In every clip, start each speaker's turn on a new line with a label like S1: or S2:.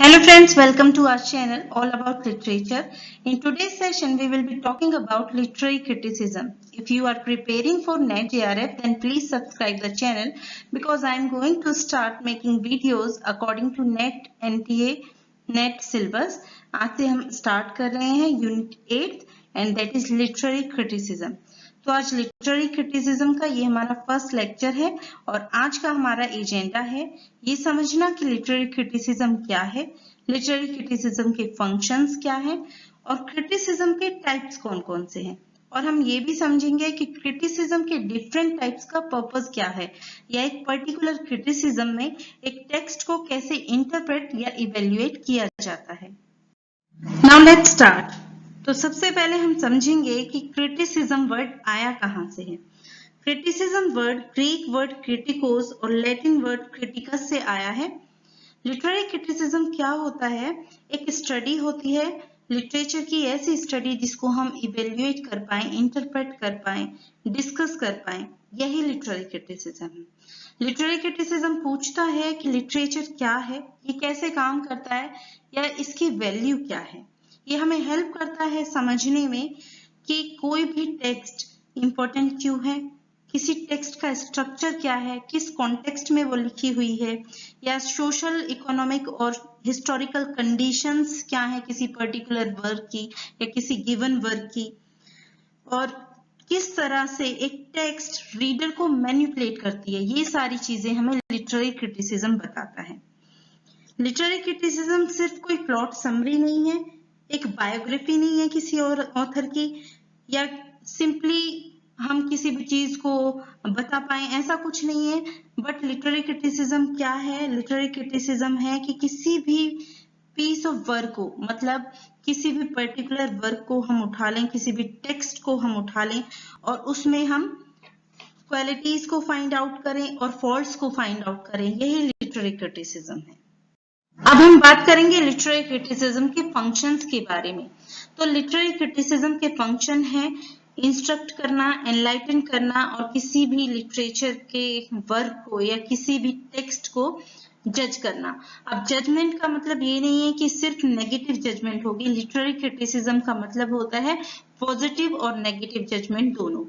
S1: Hello friends, welcome to our channel all about literature. In today's session, we will be talking about literary criticism. If you are preparing for NET JRF, then please subscribe the channel because I am going to start making videos according to NET NTA NET syllabus. आज से हम start कर रहे हैं Unit 8 and that is literary criticism. तो आज literary criticism का ये हमारा फर्स्ट लेक्चर है और आज का हमारा एजेंडा है ये समझना कि लिटरेरी क्रिटिसिज्म क्या है, लिटरेरी क्रिटिसिज्म के फंक्शंस क्या हैं और क्रिटिसिज्म के टाइप्स कौन-कौन से हैं। और हम ये भी समझेंगे कि क्रिटिसिज्म के डिफरेंट टाइप्स का पर्पस क्या है या एक पर्टिकुलर क्रिटिसिज्म में एक टेक्स्ट को कैसे इंटरप्रेट या इवेल्युएट किया जाता है। Now let's start. तो सबसे पहले हम समझेंगे कि क्रिटिसिज्म वर्ड आया कहां से है। क्रिटिसिज्म वर्ड ग्रीक वर्ड क्रिटिकोस और लैटिन वर्ड क्रिटिकस से आया है। लिटरेरी क्रिटिसिज्म क्या होता है? एक स्टडी होती है लिटरेचर की, ऐसी स्टडी जिसको हम इवेल्युएट कर पाए, इंटरप्रेट कर पाए, डिस्कस कर पाए, यही लिटरेरी क्रिटिसिज्म है। लिटरेरी क्रिटिसिज्म पूछता है कि लिटरेचर क्या है, ये कैसे काम करता है या इसकी वैल्यू क्या है। ये हमें हेल्प करता है समझने में कि कोई भी टेक्स्ट इंपॉर्टेंट क्यों है, किसी टेक्स्ट का स्ट्रक्चर क्या है, किस कॉन्टेक्स्ट में वो लिखी हुई है, या सोशल इकोनॉमिक और हिस्टोरिकल कंडीशंस क्या है किसी पर्टिकुलर वर्क की या किसी गिवन वर्क की, और किस तरह से एक टेक्स्ट रीडर को मैनिपुलेट करती है। ये सारी चीजें हमें लिटरेरी क्रिटिसिज्म बताता है। लिटरेरी क्रिटिसिज्म सिर्फ कोई प्लॉट समरी नहीं है, एक बायोग्राफी नहीं है किसी और ऑथर की, या सिंपली हम किसी भी चीज को बता पाए, ऐसा कुछ नहीं है। बट लिटरेरी क्रिटिसिज्म क्या है? लिटरेरी क्रिटिसिज्म है कि किसी भी पीस ऑफ वर्क को, मतलब किसी भी पर्टिकुलर वर्क को हम उठा लें, किसी भी टेक्स्ट को हम उठा लें और उसमें हम क्वालिटीज को फाइंड आउट करें और फॉल्ट्स को फाइंड आउट करें, यही लिटरेरी क्रिटिसिज्म है। अब हम बात करेंगे लिटरेरी क्रिटिसिज्म के फंक्शंस के बारे में। तो लिटरेरी क्रिटिसिज्म के फंक्शन है इंस्ट्रक्ट करना, एनलाइटन करना और किसी भी लिटरेचर के वर्क को या किसी भी टेक्स्ट को जज करना। अब जजमेंट का मतलब ये नहीं है कि सिर्फ नेगेटिव जजमेंट होगी। लिटरेरी क्रिटिसिज्म का मतलब होता है पॉजिटिव और नेगेटिव जजमेंट दोनों।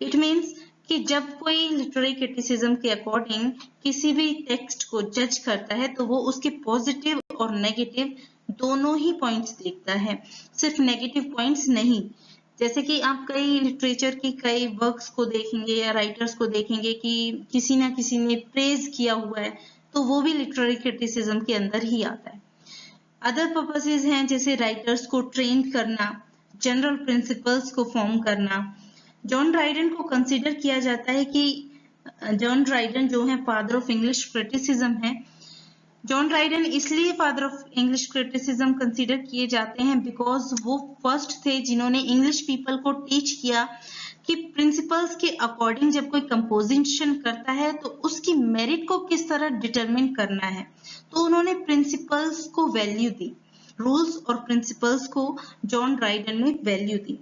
S1: इट मीन्स कि जब कोई लिटरेरी क्रिटिसिज्म के अकॉर्डिंग किसी भी टेक्स्ट को जज करता है तो वो उसके पॉजिटिव और नेगेटिव दोनों ही पॉइंट्स देखता है, सिर्फ नेगेटिव पॉइंट्स नहीं। जैसे कि आप कई लिटरेचर की कई वर्क्स को देखेंगे या राइटर्स को देखेंगे कि किसी ना किसी ने प्रेज किया हुआ है, तो वो भी लिटरेरी क्रिटिसिज्म के अंदर ही आता है। अदर पर्पसेस हैं जैसे राइटर्स को ट्रेन करना, जनरल प्रिंसिपल्स को फॉर्म करना। जॉन ड्राइडन को कंसीडर किया जाता है कि जॉन ड्राइडन जो है फादर ऑफ इंग्लिश क्रिटिसिज्म है। जॉन ड्राइडन इसलिए father of English criticism consider किए जाते हैं बिकॉज वो फर्स्ट थे जिन्होंने इंग्लिश पीपल को टीच किया कि प्रिंसिपल्स के अकॉर्डिंग जब कोई कंपोजिशन करता है तो उसकी मेरिट को किस तरह डिटरमिन करना है। तो उन्होंने प्रिंसिपल्स को वैल्यू दी, रूल्स और प्रिंसिपल्स को जॉन ड्राइडन ने वैल्यू दी।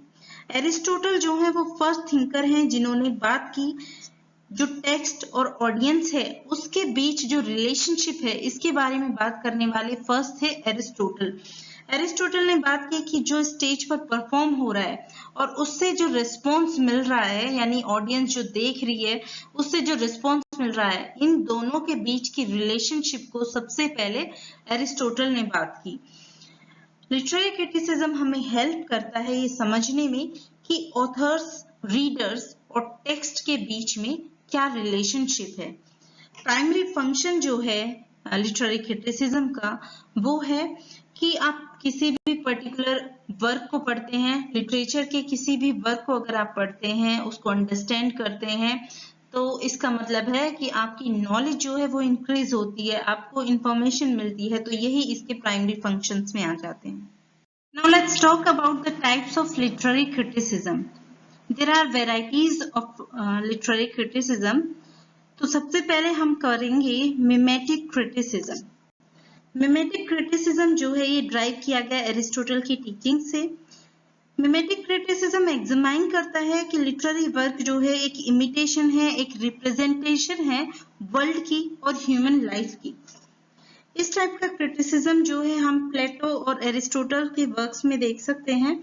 S1: एरिस्टोटल जो है वो फर्स्ट थिंकर हैं जिन्होंने बात की जो टेक्स्ट और ऑडियंस है उसके बीच जो रिलेशनशिप है इसके बारे में बात करने वाले फर्स्ट थे एरिस्टोटल। एरिस्टोटल ने बात की कि जो स्टेज पर परफॉर्म हो रहा है और उससे जो रिस्पॉन्स मिल रहा है, यानी ऑडियंस जो देख रही है उससे जो रिस्पॉन्स मिल रहा है, इन दोनों के बीच की रिलेशनशिप को सबसे पहले एरिस्टोटल ने बात की। लिटरेरी क्रिटिसिज्म हमें हेल्प करता है ये समझने में कि ऑथर्स, रीडर्स और टेक्स्ट के बीच में क्या रिलेशनशिप है। प्राइमरी फंक्शन जो है लिटरेरी क्रिटिसिज्म का वो है कि आप किसी भी पर्टिकुलर वर्क को पढ़ते हैं, लिटरेचर के किसी भी वर्क को अगर आप पढ़ते हैं, उसको अंडरस्टैंड करते हैं, तो इसका मतलब है कि आपकी नॉलेज जो है वो इंक्रीज होती है, आपको इंफॉर्मेशन मिलती है। तो यही इसके प्राइमरी फंक्शंस में आ जाते हैं। Now let's talk about the types of literary criticism. There are varieties of literary criticism. तो सबसे पहले हम करेंगे मिमेटिक क्रिटिसिज्म। मिमेटिक क्रिटिसिज्म जो है ये ड्राइव किया गया एरिस्टोटल की टीचिंग से। मिमेटिक क्रिटिसिज्म एग्जामाइन करता है कि लिटरेरी वर्क जो है एक इमिटेशन है, एक रिप्रेजेंटेशन है वर्ल्ड की और ह्यूमन लाइफ की। इस टाइप का क्रिटिसिज्म जो है हम प्लेटो और एरिस्टोटल के वर्क्स में देख सकते हैं।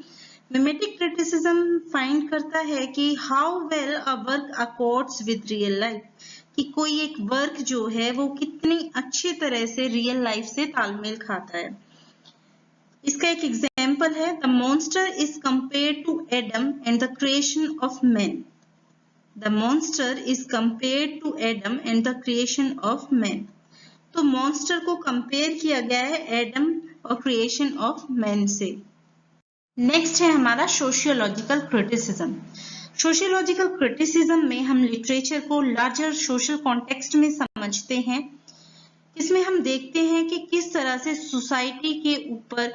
S1: मिमेटिक क्रिटिसिज्म फाइंड करता है कि how well a work accords with real life, कि कोई एक वर्क जो है वो कितनी अच्छी तरह से रियल लाइफ से तालमेल खाता है। इसका एक एग्जाम्पल है, the monster is compared to Adam and the creation of man. The monster is compared to Adam and the creation of man. तो मॉन्स्टर को कंपेयर किया गया है एडम और क्रिएशन ऑफ मैन से। नेक्स्ट है हमारा सोशियोलॉजिकल क्रिटिसिज्म। सोशियोलॉजिकल क्रिटिसिज्म में हम लिटरेचर को लार्जर सोशल कॉन्टेक्स्ट में समझते हैं। इसमें हम देखते हैं कि किस तरह से सोसाइटी के ऊपर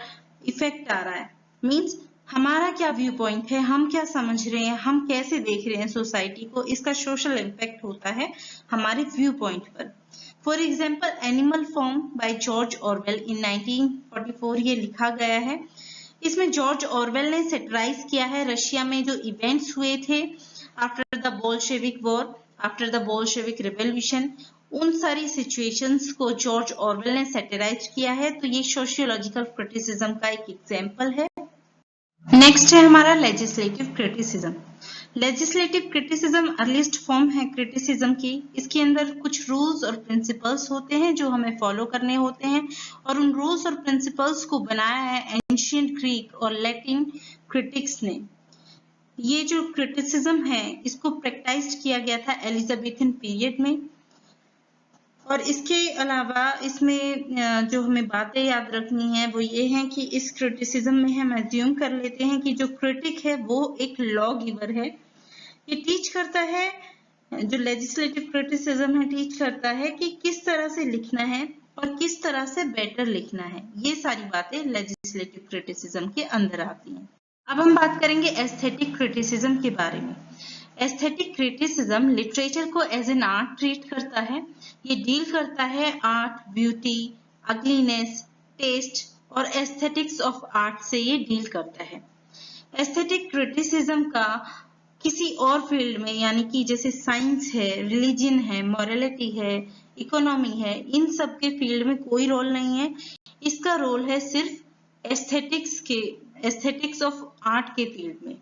S1: इफेक्ट आ रहा है, मींस हमारा क्या व्यू पॉइंट है, हम क्या समझ रहे हैं, हम कैसे देख रहे हैं सोसाइटी को, इसका सोशल इम्पैक्ट होता है हमारे व्यू पॉइंट पर। For example Animal Farm by George Orwell in 1944 ये लिखा गया है। इसमें जॉर्ज ऑरवेल ने सेटराइज किया है रशिया में जो इवेंट्स हुए थे after the Bolshevik war, after the Bolshevik revolution, उन सारी सिचुएशंस को जॉर्ज ऑरवेल ने सेटराइज किया है। तो ये सोशियोलॉजिकल क्रिटिसिज्म का एक एग्जाम्पल है। नेक्स्ट है हमारा legislative criticism. Legislative criticism earliest form है क्रिटिसिज्म की। इसके अंदर कुछ रूल्स और प्रिंसिपल्स होते हैं जो हमें फॉलो करने होते हैं, और उन रूल्स और प्रिंसिपल्स को बनाया है एंशिएंट ग्रीक और लैटिन क्रिटिक्स ने। ये जो क्रिटिसिज्म है इसको प्रैक्टिस किया गया था एलिजाबेथन पीरियड में। और इसके अलावा इसमें जो हमें बातें याद रखनी है वो ये है कि इस क्रिटिसिज्म में हम एज्यूम कर लेते हैं कि जो क्रिटिक है वो एक लॉ गिवर है। ये टीच करता है, जो लेजिस्लेटिव क्रिटिसिज्म है टीच करता है कि किस तरह से लिखना है और किस तरह से बेटर लिखना है। ये सारी बातें लेजिस्लेटिव क्रिटिसिज्म के अंदर आती हैं। अब हम बात करेंगे एस्थेटिक क्रिटिसिज्म के बारे में। एस्थेटिक क्रिटिसिज्म लिटरेचर को एज एन आर्ट ट्रीट करता है। ये डील करता है आर्ट, ब्यूटी, अगलीनेस, टेस्ट और एस्थेटिक्स ऑफ आर्ट से ये डील करता है। एस्थेटिक क्रिटिसिज्म का किसी और फील्ड में, यानी कि जैसे साइंस है, रिलीजन है, मॉरलिटी है, इकोनॉमी है, इन सब के फील्ड में कोई रोल नहीं है। इसका रोल है सिर्फ एस्थेटिक्स ऑफ आर्ट के फील्ड में।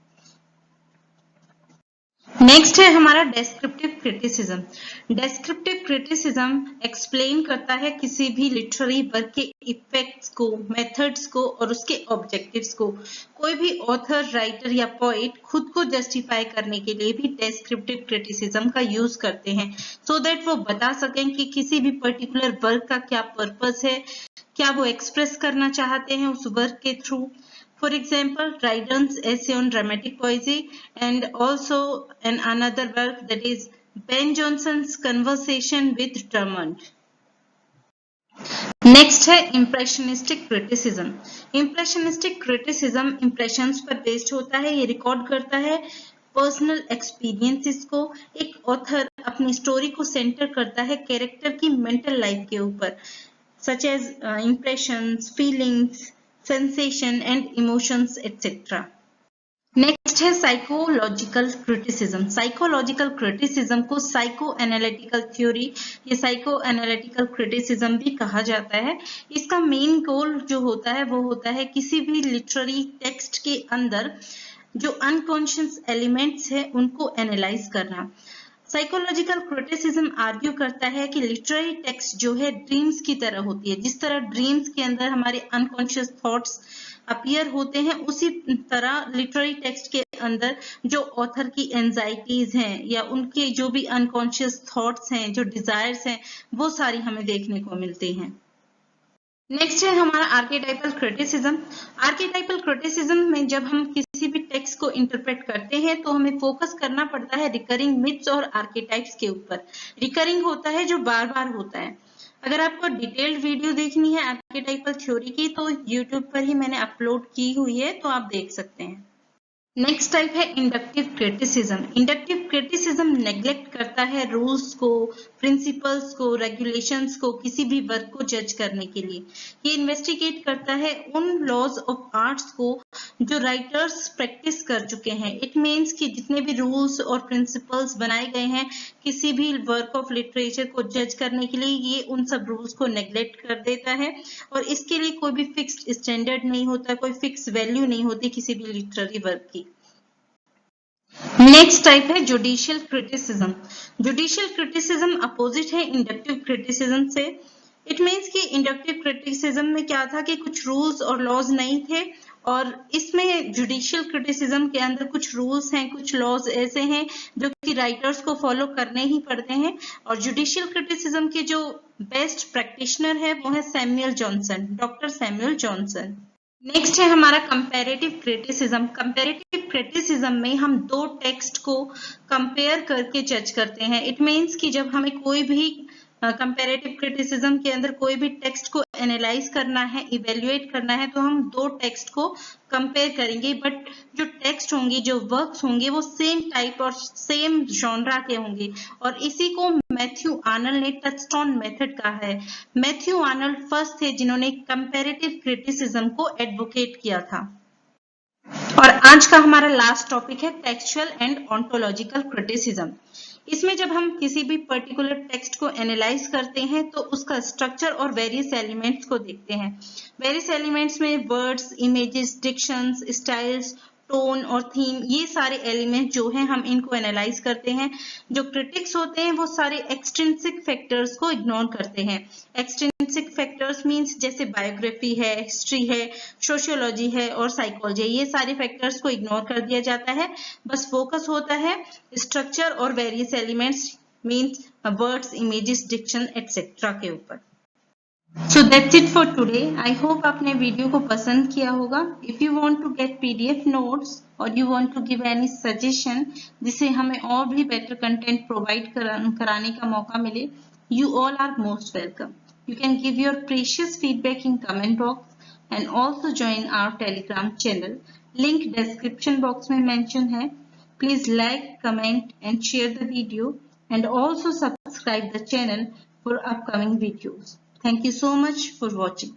S1: नेक्स्ट है हमारा descriptive criticism. Descriptive criticism explain करता है किसी भी लिटरेरी वर्क के इफेक्ट्स को, मेथड्स को और उसके ऑब्जेक्टिव्स को। कोई भी ऑथर, राइटर या पोएट खुद को जस्टिफाई करने के लिए भी डेस्क्रिप्टिव क्रिटिसिज्म का यूज करते हैं, सो दैट वो बता सकें कि किसी भी पर्टिकुलर वर्क का क्या पर्पस है, क्या वो एक्सप्रेस करना चाहते हैं उस वर्क के through. For example, Dryden's essay on dramatic poesy, and also another work that is Ben Jonson's Conversation with Drummond. Next है impressionistic criticism. Impressionistic criticism impressions पर बेस्ड होता है। ये रिकॉर्ड करता है पर्सनल एक्सपीरियंसेस को। एक ऑथर अपनी स्टोरी को सेंटर करता है कैरेक्टर की मेंटल लाइफ के ऊपर, such as impressions, feelings, sensation and emotions etcetera. Next है साइकोलॉजिकल क्रिटिसिज्म। साइकोलॉजिकल क्रिटिसिज्म को साइको एनालिटिकल थ्योरी या साइको एनालिटिकल क्रिटिसिज्म भी कहा जाता है। इसका मेन गोल जो होता है वो होता है किसी भी लिटरेरी टेक्स्ट के अंदर जो अनकॉन्शियस एलिमेंट्स है उनको एनालाइज करना। साइकोलॉजिकल क्रिटिसिज्म आर्ग्यू करता है कि लिटरेरी टेक्स्ट जो है ड्रीम्स की तरह होती है। जिस तरह ड्रीम्स के अंदर हमारे अनकॉन्शियस थॉट्स अपीयर होते हैं, उसी तरह लिटरेरी टेक्स्ट के अंदर जो ऑथर की एंजाइटीज हैं या उनके जो भी अनकॉन्शियस थॉट्स हैं, जो डिजायर्स हैं, वो सारी हमें देखने को मिलती हैं। नेक्स्ट है हमारा आर्केटाइपल क्रिटिसिज्म। आर्केटाइपल क्रिटिसिज्म में जब हम किसी भी टेक्स्ट को इंटरप्रेट करते हैं तो हमें फोकस करना पड़ता है रिकरिंग मिथ्स और आर्केटाइप्स के ऊपर। रिकरिंग होता है जो बार बार होता है। अगर आपको डिटेल्ड वीडियो देखनी है आर्केटाइपल थ्योरी की तो यूट्यूब पर ही मैंने अपलोड की हुई है, तो आप देख सकते हैं। नेक्स्ट टाइप है inductive criticism. Inductive criticism neglect करता है रूल्स को, प्रिंसिपल्स को, रेगुलेशंस को किसी भी वर्क को जज करने के लिए। ये इन्वेस्टिगेट करता है उन लॉज ऑफ आर्ट्स को जो राइटर्स प्रैक्टिस कर चुके हैं। इट मीन्स कि जितने भी रूल्स और प्रिंसिपल्स बनाए गए हैं किसी भी वर्क ऑफ लिटरेचर को जज करने के लिए, ये उन सब रूल्स को नेग्लेक्ट कर देता है और इसके लिए कोई भी फिक्स्ड स्टैंडर्ड नहीं होता, कोई फिक्स वैल्यू नहीं होती किसी भी लिटरेरी वर्क की। नेक्स्ट टाइप है judicial criticism. Judicial criticism opposite है इंडक्टिव क्रिटिसिज्म से। इट मीन्स कि इंडक्टिव क्रिटिसिज्म में क्या था कि कुछ रूल्स और लॉज नहीं थे, और इसमें जुडिशियल क्रिटिसिज्म के अंदर कुछ रूल्स हैं, कुछ लॉज ऐसे हैं जो कि राइटर्स को फॉलो करने ही पड़ते हैं। और जुडिशियल क्रिटिसिज्म के जो बेस्ट प्रैक्टिशनर है वो है Samuel Johnson, doctor Samuel Johnson. Next है हमारा कंपैरेटिव क्रिटिसिज्म। कंपैरेटिव क्रिटिसिज्म में हम दो टेक्स्ट को कंपेयर करके जज करते हैं। इट मीन्स कि जब हमें कोई भी कंपैरेटिव क्रिटिसिज्म के अंदर कोई भी टेक्स्ट को एनालाइज करना है, इवेल्युएट करना है, तो हम दो टेक्स्ट को कंपेयर करेंगे, बट जो टेक्स्ट होंगे, जो वर्क्स होंगे वो सेम टाइप और सेम जॉनरा के होंगे। और इसी को मैथ्यू आर्नल्ड ने टचस्टोन मेथड कहा है। मैथ्यू आर्नल्ड फर्स्ट थे जिन्होंने कंपैरेटिव क्रिटिसिज्म को एडवोकेट किया था। और आज का हमारा लास्ट टॉपिक है टेक्सचुअल एंड ऑन्टोलॉजिकल क्रिटिसिज्म। इसमें जब हम किसी भी पर्टिकुलर टेक्स्ट को एनालाइज करते हैं तो उसका स्ट्रक्चर और वेरियस एलिमेंट्स को देखते हैं। वेरियस एलिमेंट्स में वर्ड्स, इमेजेस, डिक्शंस, स्टाइल्स, टोन और थीम, ये सारे एलिमेंट जो हैं हम इनको एनालाइज करते हैं। जो क्रिटिक्स होते हैं वो सारे एक्सट्रिंसिक फैक्टर्स को इग्नोर करते हैं। एक्सट्रिंसिक फैक्टर्स मींस जैसे बायोग्राफी है, हिस्ट्री है, सोशियोलॉजी है और साइकोलॉजी, ये सारे फैक्टर्स को इग्नोर कर दिया जाता है। बस फोकस होता है स्ट्रक्चर और various elements means words, images, diction etcetera के ऊपर। So that's it for today. I hope आपने वीडियो को पसंद किया होगा. If you want to get PDF notes और you want to give any suggestion जिससे हमें और भी better content provide कराने का मौका मिले, you all are most welcome. You can give your precious feedback in comment box and also join our Telegram channel. Link description box में mention है. Please like, comment and share the video and also subscribe the channel for upcoming videos. Thank you so much for watching.